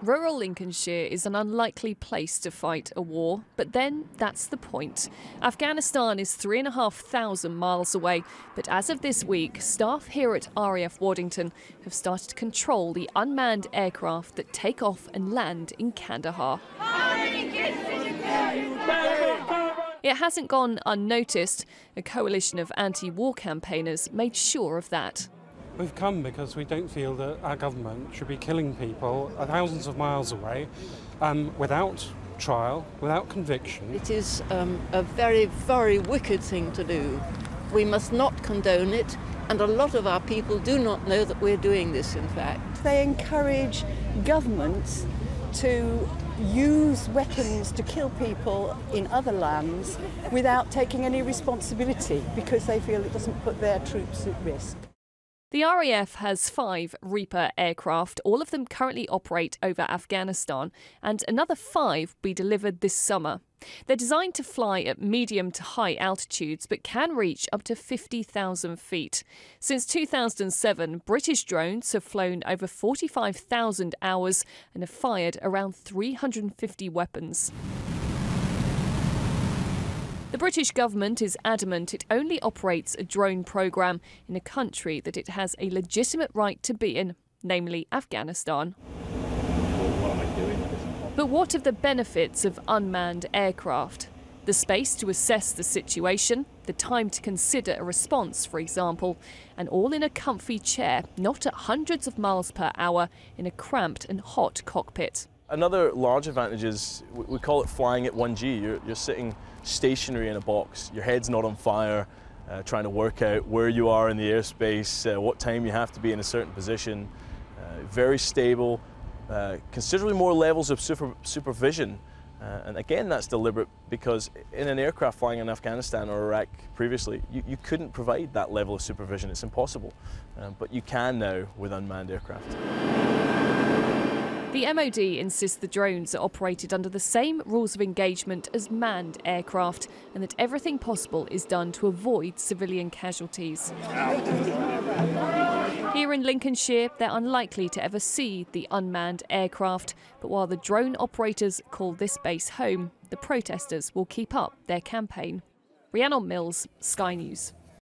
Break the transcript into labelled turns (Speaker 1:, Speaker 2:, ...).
Speaker 1: Rural Lincolnshire is an unlikely place to fight a war, but then that's the point. Afghanistan is 3,500 miles away, but as of this week, staff here at RAF Waddington have started to control the unmanned aircraft that take off and land in Kandahar. It hasn't gone unnoticed. A coalition of anti-war campaigners made sure of that.
Speaker 2: We've come because we don't feel that our government should be killing people thousands of miles away without trial, without conviction.
Speaker 3: It is a very, very wicked thing to do. We must not condone it, and a lot of our people do not know that we're doing this, in fact.
Speaker 4: They encourage governments to use weapons to kill people in other lands without taking any responsibility because they feel it doesn't put their troops at risk.
Speaker 1: The RAF has 5 Reaper aircraft. All of them currently operate over Afghanistan, and another 5 will be delivered this summer. They're designed to fly at medium to high altitudes, but can reach up to 50,000 feet. Since 2007, British drones have flown over 45,000 hours and have fired around 350 weapons. The British government is adamant it only operates a drone programme in a country that it has a legitimate right to be in, namely Afghanistan. But what of the benefits of unmanned aircraft? The space to assess the situation, the time to consider a response, for example, and all in a comfy chair, not at hundreds of miles per hour in a cramped and hot cockpit.
Speaker 5: Another large advantage is, we call it flying at 1G. You're sitting stationary in a box. Your head's not on fire, trying to work out where you are in the airspace, what time you have to be in a certain position. Very stable, considerably more levels of supervision. And again, that's deliberate because in an aircraft flying in Afghanistan or Iraq previously, you couldn't provide that level of supervision. It's impossible. But you can now with unmanned aircraft.
Speaker 1: The MOD insists the drones are operated under the same rules of engagement as manned aircraft and that everything possible is done to avoid civilian casualties. Here in Lincolnshire, they're unlikely to ever see the unmanned aircraft, but while the drone operators call this base home, the protesters will keep up their campaign. Rhiannon Mills, Sky News.